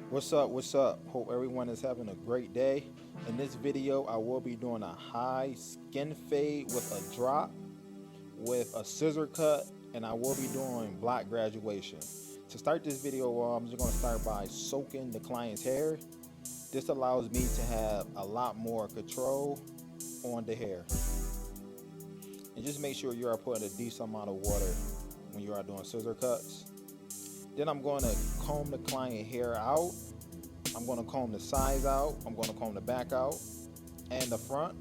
What's up? What's up? Hope everyone is having a great day. In this video, I will be doing a high skin fade with a drop, with a scissor cut, and I will be doing block graduation. To start this video, I'm just going to start by soaking the client's hair. This allows me to have a lot more control on the hair. And just make sure you are putting a decent amount of water when you are doing scissor cuts. Then I'm going to comb the client hair out. I'm going to comb the sides out. I'm going to comb the back out and the front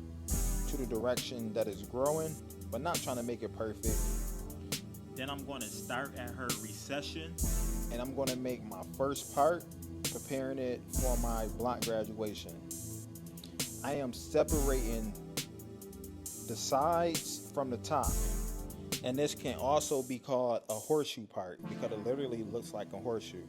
to the direction that it's growing, but not trying to make it perfect. Then I'm going to start at her recession, and I'm going to make my first part, preparing it for my block graduation. I am separating the sides from the top. And this can also be called a horseshoe part because it literally looks like a horseshoe.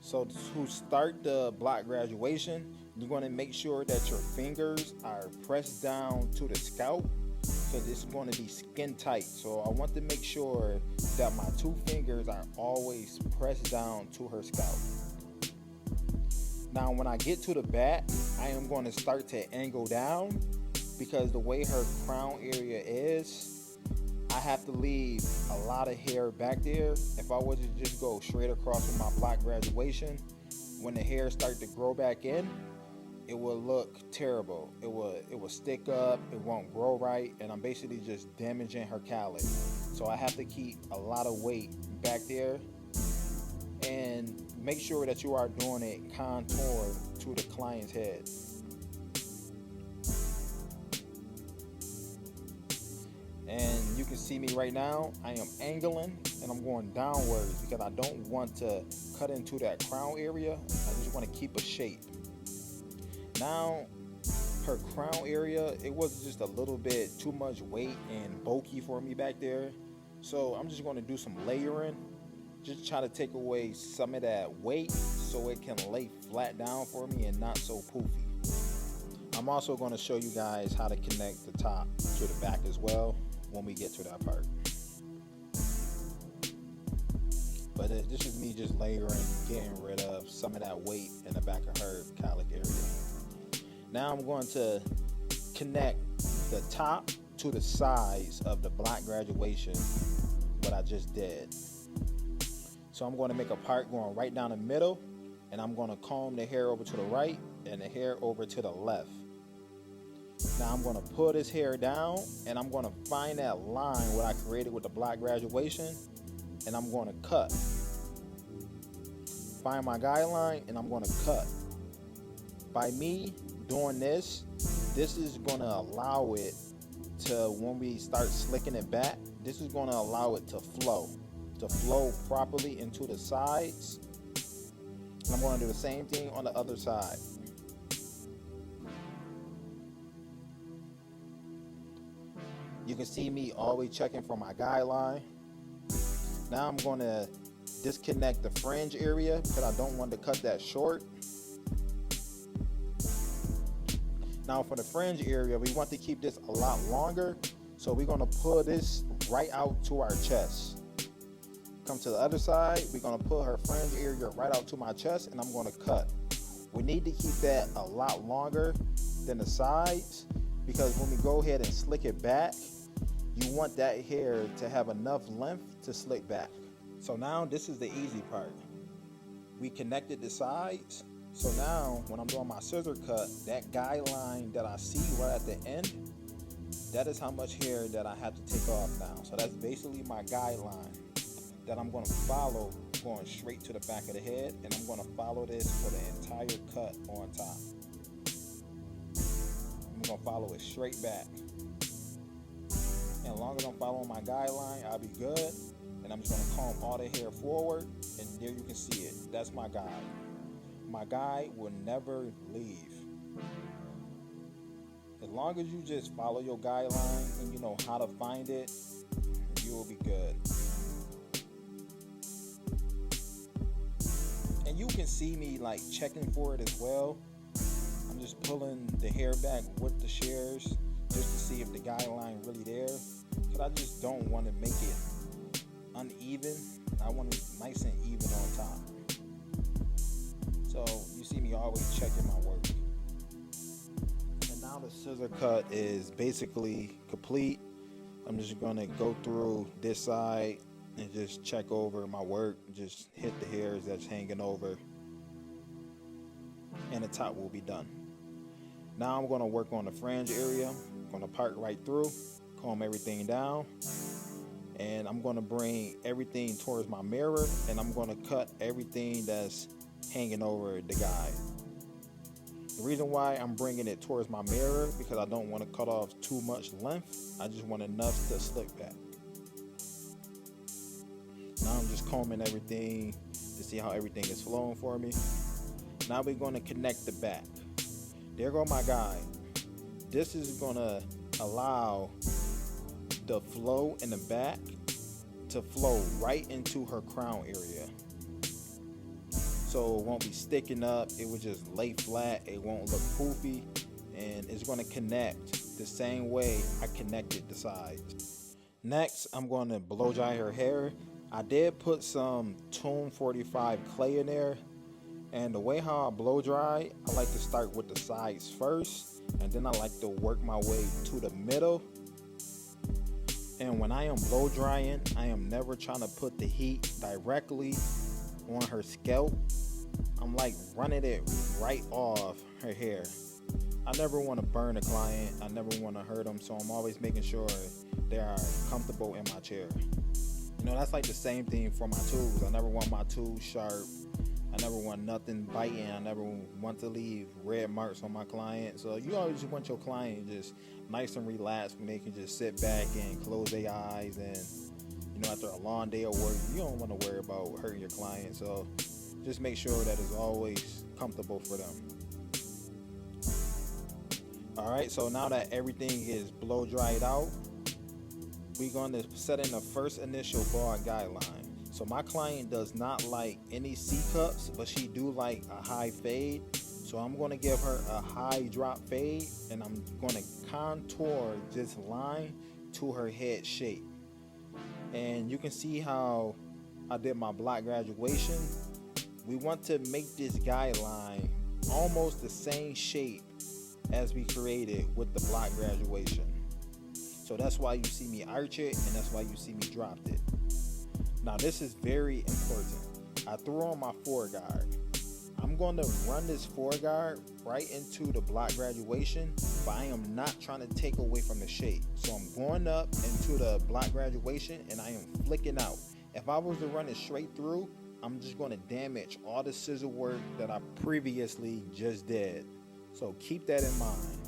So to start the block graduation, you're going to make sure that your fingers are pressed down to the scalp because it's going to be skin tight. So I want to make sure that my two fingers are always pressed down to her scalp. Now when I get to the back, I am going to start to angle down because the way her crown area is, I have to leave a lot of hair back there. If I was to just go straight across with my block graduation, when the hair starts to grow back in, it will look terrible. It will stick up, it won't grow right, and I'm basically just damaging her calic. So I have to keep a lot of weight back there, and make sure that you are doing it contoured to the client's head. And you can see me right now, I am angling and I'm going downwards because I don't want to cut into that crown area. I just want to keep a shape. Now, her crown area, it was just a little bit too much weight and bulky for me back there. So I'm just going to do some layering, just try to take away some of that weight so it can lay flat down for me and not so poofy. I'm also going to show you guys how to connect the top to the back as well when we get to that part. But this is me just layering, getting rid of some of that weight in the back of her calic area. Now I'm going to connect the top to the sides of the block graduation, what I just did. So I'm going to make a part going right down the middle, and I'm going to comb the hair over to the right and the hair over to the left. Now I'm going to pull this hair down, and I'm going to find that line what I created with the block graduation, and I'm going to cut. Find my guideline, and I'm going to cut. By me doing this is going to allow it to, when we start slicking it back, this is going to allow it to flow properly into the sides. And I'm going to do the same thing on the other side. You can see me always checking for my guideline. Now I'm going to disconnect the fringe area because I don't want to cut that short. Now for the fringe area, we want to keep this a lot longer. So we're going to pull this right out to our chest. Come to the other side, we're going to pull her fringe area right out to my chest, and I'm going to cut. We need to keep that a lot longer than the sides because when we go ahead and slick it back, you want that hair to have enough length to slick back. So now this is the easy part. We connected the sides. So now when I'm doing my scissor cut, that guideline that I see right at the end, that is how much hair that I have to take off now. So that's basically my guideline that I'm going to follow going straight to the back of the head, and I'm going to follow this for the entire cut on top. I'm going to follow it straight back. And as long as I'm following my guideline, I'll be good. And I'm just going to comb all the hair forward, and there you can see it. That's my guide. My guide will never leave. As long as you just follow your guideline and you know how to find it, you will be good. And you can see me like checking for it as well. I'm just pulling the hair back with the shears just to see if the guideline really there. Because I just don't want to make it uneven. I want it nice and even on top. me always checking my work. And now the scissor cut is basically complete. I'm just gonna go through this side and just check over my work, just hit the hairs that's hanging over, and the top will be done. Now I'm gonna work on the fringe area. I'm gonna part right through, comb everything down, and I'm gonna bring everything towards my mirror, and I'm gonna cut everything that's hanging over the guide. The reason why I'm bringing it towards my mirror, because I don't want to cut off too much length. I just want enough to slick back. Now I'm just combing everything to see how everything is flowing for me. Now we're going to connect the back. There go my guide. This is going to allow the flow in the back to flow right into her crown area. So it won't be sticking up, it will just lay flat, it won't look poofy, and it's going to connect the same way I connected the sides. Next, I'm going to blow dry her hair. I did put some Tune 45 clay in there, and the way how I blow dry, I like to start with the sides first, and then I like to work my way to the middle. And when I am blow drying, I am never trying to put the heat directly on her scalp. I'm like running it right off her hair. I never want to burn a client. I never want to hurt them, so I'm always making sure they are comfortable in my chair. You know, that's like the same thing for my tools. I never want my tools sharp. I never want nothing biting. I never want to leave red marks on my client. So you always want your client just nice and relaxed when they can just sit back and close their eyes, and you know, after a long day of work, you don't want to worry about hurting your client. So just make sure that it's always comfortable for them. All right, so now that everything is blow dried out, we're going to set in the first initial bar guideline. So my client does not like any C-cups, but she do like a high fade. So I'm going to give her a high drop fade, and I'm going to contour this line to her head shape. And you can see how I did my block graduation. We want to make this guideline almost the same shape as we created with the block graduation. So that's why you see me arch it, and that's why you see me drop it. Now this is very important. I threw on my foreguard. I'm going to run this foreguard right into the block graduation, but I am not trying to take away from the shape. So I'm going up into the block graduation, and I am flicking out. If I was to run it straight through, I'm just going to damage all the scissor work that I previously just did. So keep that in mind.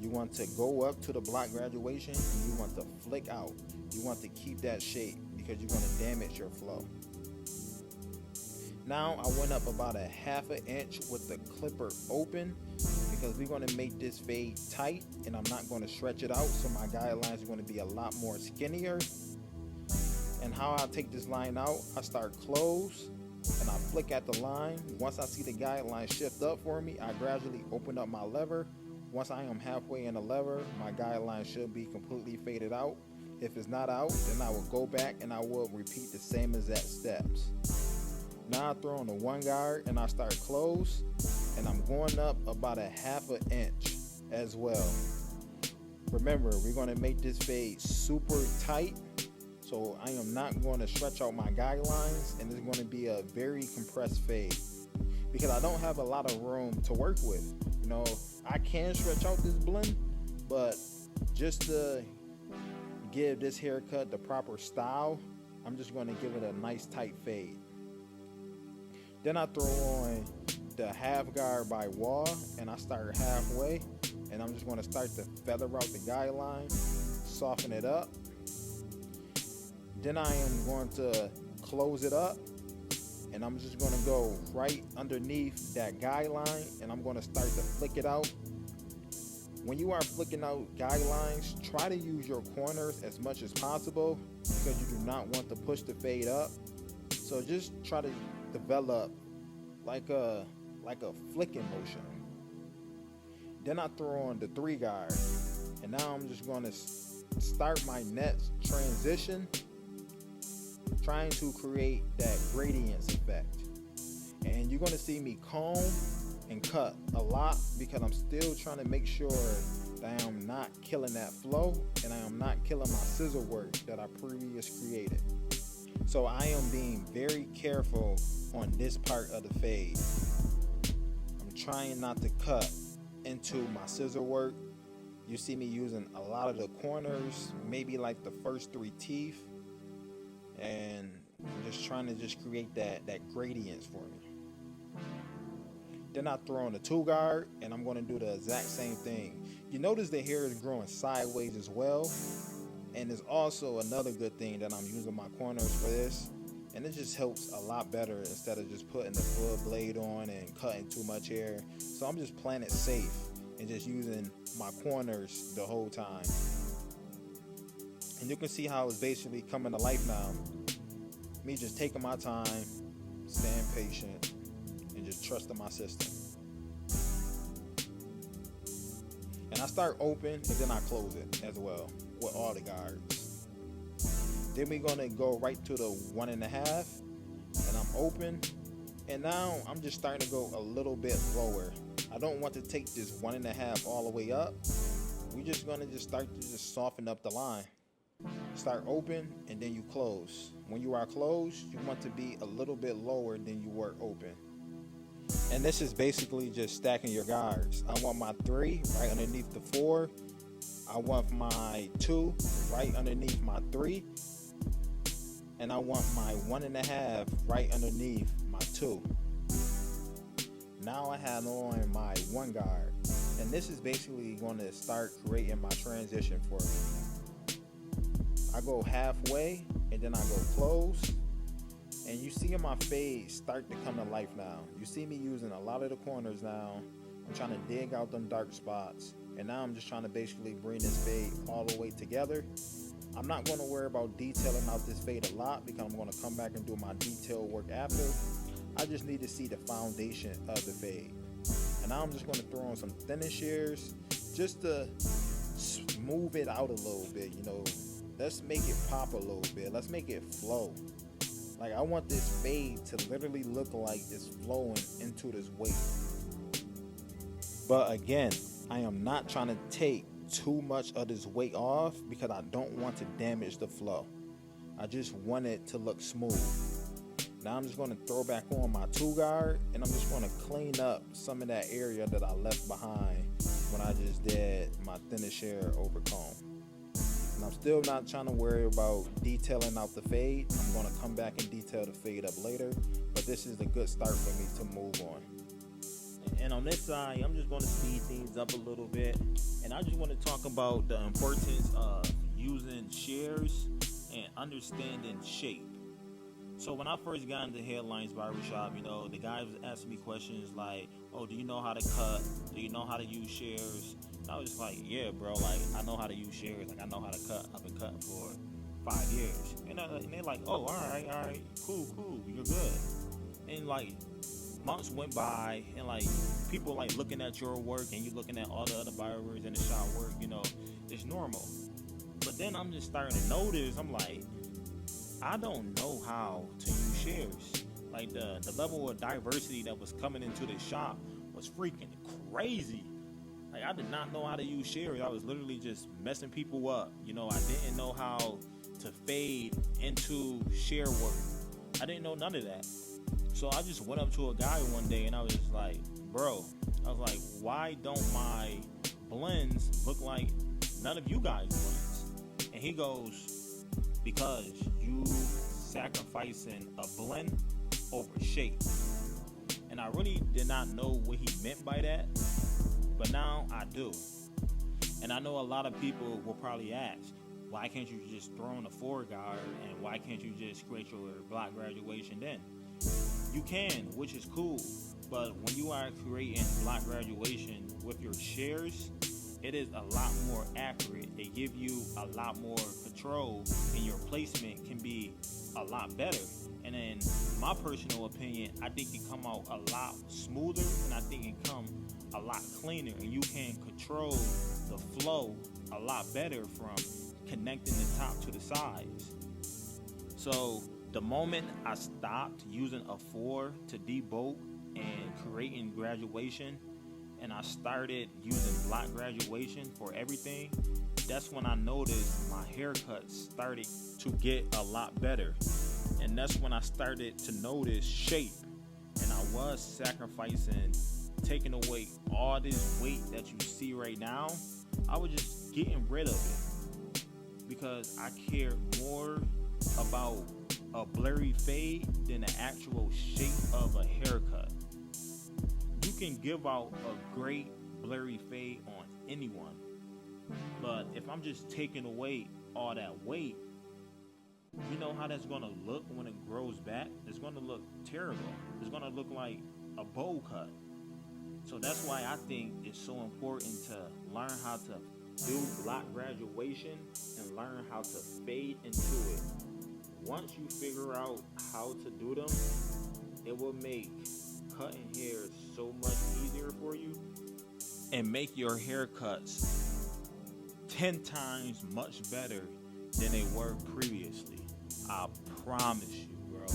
You want to go up to the block graduation, and you want to flick out. You want to keep that shape because you're going to damage your flow. Now I went up about a ½ an inch with the clipper open because we're going to make this fade tight, and I'm not going to stretch it out, so my guidelines are going to be a lot more skinnier. And how I take this line out, I start close and I flick at the line. Once I see the guideline shift up for me, I gradually open up my lever. Once I am halfway in the lever, my guideline should be completely faded out. If it's not out, then I will go back and I will repeat the same exact steps. Now I throw on the one guard and I start close, and I'm going up about a ½ an inch as well. Remember, we're going to make this fade super tight, so I am not going to stretch out my guidelines, and it's going to be a very compressed fade because I don't have a lot of room to work with. You know, I can stretch out this blend, but just to give this haircut the proper style, I'm just going to give it a nice tight fade. Then I throw on the half guard by Wall, and I start halfway, and I'm just going to start to feather out the guideline, soften it up. Then I am going to close it up, and I'm just going to go right underneath that guideline, and I'm going to start to flick it out. When you are flicking out guidelines, try to use your corners as much as possible because you do not want to push the fade up. So just try to develop like a flicking motion. Then I throw on the 3 guard, and now I'm just going to start my next transition, trying to create that gradients effect. And you're going to see me comb and cut a lot because I'm still trying to make sure that I am not killing that flow and I am not killing my scissor work that I previously created. So I am being very careful on this part of the fade. I'm trying not to cut into my scissor work. You see me using a lot of the corners, maybe like the first 3 teeth, and I'm just trying to just create that gradient for me. Then I throw on the 2 guard, and I'm going to do the exact same thing. You notice the hair is growing sideways as well, and there's also another good thing that I'm using my corners for this, and it just helps a lot better instead of just putting the full blade on and cutting too much hair. So I'm just playing it safe and just using my corners the whole time. And you can see how it's basically coming to life now. Me just taking my time, staying patient, and just trusting my system. And I start open and then I close it as well with all the guards. Then we're gonna go right to the 1.5, and I'm open. And now I'm just starting to go a little bit lower. I don't want to take this 1.5 all the way up. We're just gonna just start to just soften up the line. Start open and then you close. When you are closed, you want to be a little bit lower than you were open. And this is basically just stacking your guards. I want my 3 right underneath the 4. I want my 2 right underneath my 3. And I want my 1.5 right underneath my 2. Now I have on my 1 guard, and this is basically going to start creating my transition for me. I go halfway and then I go close, and you see my fade start to come to life now. You see me using a lot of the corners now. I'm trying to dig out them dark spots, and now I'm just trying to basically bring this fade all the way together. I'm not going to worry about detailing out this fade a lot because I'm going to come back and do my detail work after. I just need to see the foundation of the fade. And now I'm just going to throw on some thinning shears just to smooth it out a little bit, you know. Let's make it pop a little bit. Let's make it flow. Like, I want this fade to literally look like it's flowing into this weight. But again, I am not trying to take too much of this weight off because I don't want to damage the flow. I just want it to look smooth. Now I'm just going to throw back on my 2 guard, and I'm just going to clean up some of that area that I left behind when I just did my thinner shear over comb. And I'm still not trying to worry about detailing out the fade. I'm going to come back and detail the fade up later, but this is a good start for me to move on. And on this side, I'm just going to speed things up a little bit, and I just want to talk about the importance of using shears and understanding shape. So when I first got into Headlines Barbershop, you know, the guys was asking me questions like, oh, do you know how to cut? Do you know how to use shears? And I was just like, yeah, bro, like, I know how to use shears. Like, I know how to cut. I've been cutting for 5 years. And they're like, oh, all right, cool, you're good. And, like, months went by, and, like, people, like, looking at your work, and you looking at all the other barbers in the shop work, you know, it's normal. But then I'm just starting to notice, I'm like, I don't know how to use shears. Like, the level of diversity that was coming into the shop was freaking crazy. Like, I did not know how to use shears. I was literally just messing people up. You know, I didn't know how to fade into shear work. I didn't know none of that. So I just went up to a guy one day and I was just like, bro, I was like, why don't my blends look like none of you guys' blends? And he goes, because you sacrificing a blend over shape. And I really did not know what he meant by that, but now I do. And I know a lot of people will probably ask, why can't you just throw on a 4 guard, and why can't you just create your block graduation then? You can, which is cool, but when you are creating block graduation with your shears, it is a lot more accurate. They give you a lot more control, and your placement can be a lot better. And in my personal opinion, I think it come out a lot smoother, and I think it come a lot cleaner, and you can control the flow a lot better from connecting the top to the sides. So the moment I stopped using a 4 to debolt and great in graduation and I started using black graduation for everything, that's when I noticed my haircuts started to get a lot better. And that's when I started to notice shape. And I was sacrificing, taking away all this weight that you see right now. I was just getting rid of it because I cared more about a blurry fade than the actual shape of a haircut. You can give out a great blurry fade on anyone, but if I'm just taking away all that weight, you know how that's gonna look when it grows back? It's gonna look terrible. It's gonna look like a bowl cut. So that's why I think it's so important to learn how to do black graduation and learn how to fade into it. Once you figure out how to do them, it will make cutting hair so much easier for you and make your haircuts 10 times much better than they were previously. I promise you, bro.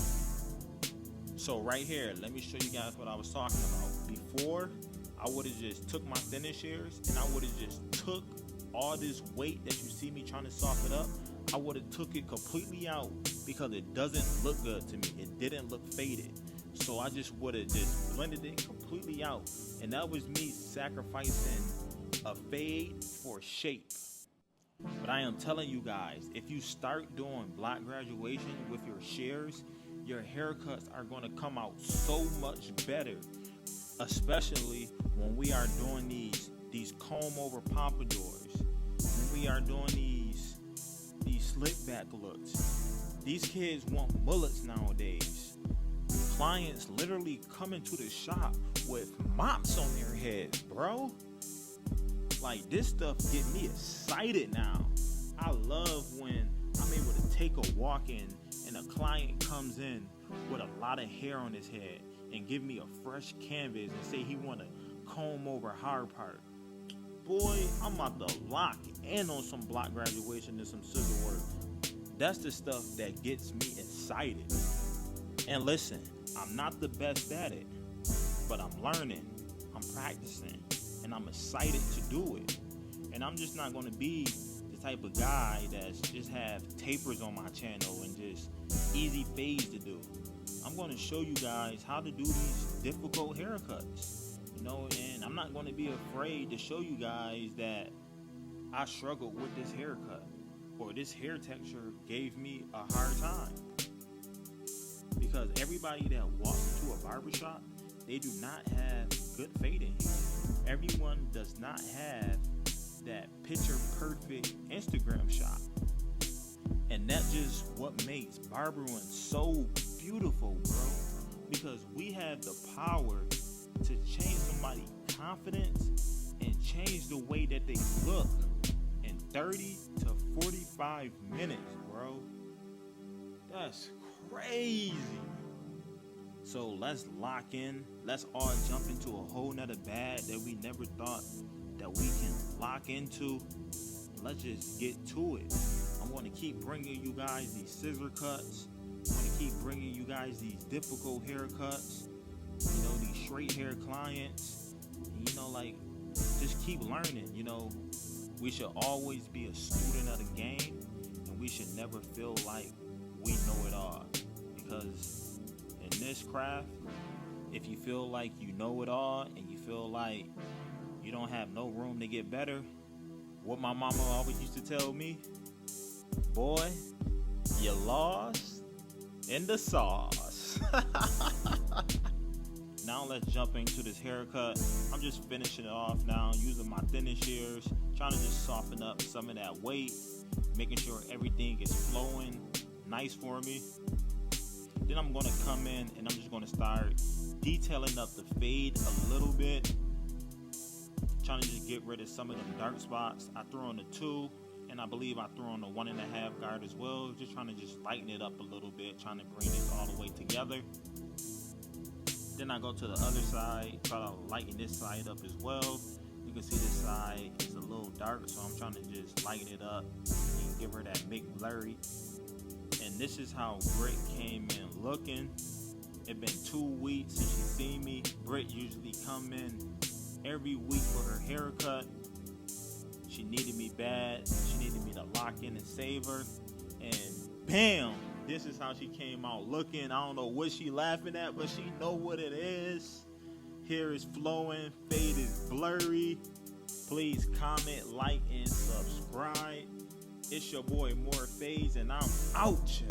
So right here, let me show you guys what I was talking about. Before, I would have just took my thinning shears and I would have just took all this weight that you see me trying to soften up. I would have took it completely out because it doesn't look good to me. It didn't look faded. So I just would have just blended it completely out. And that was me sacrificing a fade for shape. But I am telling you guys, if you start doing black graduation with your shears, your haircuts are going to come out so much better. Especially when we are doing these comb over pompadours. When we are doing these slick back looks. These kids want mullets nowadays. Clients literally come into the shop with mops on their heads, bro. Like, this stuff get me excited now. I love when I'm able to take a walk in and a client comes in with a lot of hair on his head and give me a fresh canvas and say he want to comb over hard part. Boy, I'm about to lock in on some block graduation and some scissor work. That's the stuff that gets me excited. And listen, I'm not the best at it, but I'm learning, I'm practicing, and I'm excited to do it. And I'm just not going to be the type of guy that's just have tapers on my channel and just easy fades to do. I'm going to show you guys how to do these difficult haircuts. You know, and I'm not going to be afraid to show you guys that I struggled with this haircut or this hair texture gave me a hard time. Because everybody that walks into a barbershop, they do not have good fading hair. Everyone does not have that picture perfect Instagram shot. And that's just what makes barbering so beautiful, bro. Because we have the power to change somebody's confidence and change the way that they look in 30 to 45 minutes, bro. That's crazy. So let's lock in. Let's all jump into a whole nother bag that we never thought that we can lock into. Let's just get to it. I'm going to keep bringing you guys these scissor cuts. I'm going to keep bringing you guys these difficult haircuts. You know, these straight hair clients. You know, like, just keep learning. You know, we should always be a student of the game, and we should never feel like we know it all. Because in this craft, if you feel like you know it all and you feel like you don't have no room to get better, what my mama always used to tell me, boy, you lost in the sauce. Now let's jump into this haircut. I'm just finishing it off now using my thinning shears, trying to just soften up some of that weight, making sure everything is flowing nice for me. Then I'm going to come in and I'm just going to start detailing up the fade a little bit, trying to just get rid of some of them dark spots. I threw on the 2, and I believe I threw on the 1.5 guard as well, just trying to just lighten it up a little bit, trying to bring this all the way together. Then I go to the other side, try to lighten this side up as well. You can see this side is a little dark, so I'm trying to just lighten it up and give her that big blurry. And this is how Brick came in looking. It's been 2 weeks since she seen me. Britt usually come in every week for her haircut. She needed me bad. She needed me to lock in and save her. And bam! This is how she came out looking. I don't know what she laughing at, but she know what it is. Hair is flowing. Fade is blurry. Please comment, like, and subscribe. It's your boy More Fades, and I'm out.